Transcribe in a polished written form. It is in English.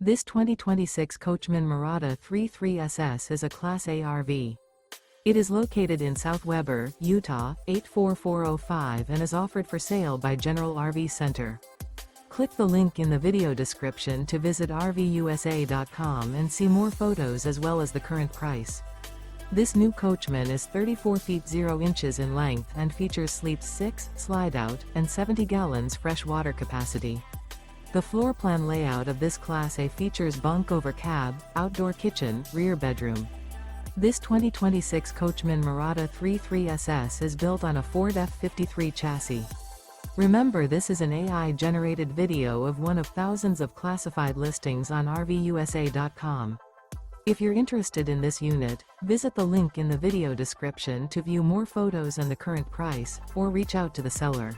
This 2026 Coachmen Mirada 33SS is a Class A RV. It is located in South Weber, Utah, 84405 and is offered for sale by General RV Center. Click the link in the video description to visit RVUSA.com and see more photos as well as the current price. This new Coachmen is 34 feet 0 inches in length and features sleeps 6, slide-out, and 70 gallons fresh water capacity. The floor plan layout of this Class A features bunk over cab, outdoor kitchen, rear bedroom. This 2026 Coachmen Mirada 33SS is built on a Ford F53 chassis. Remember, this is an AI-generated video of one of thousands of classified listings on RVUSA.com. If you're interested in this unit, visit the link in the video description to view more photos and the current price, or reach out to the seller.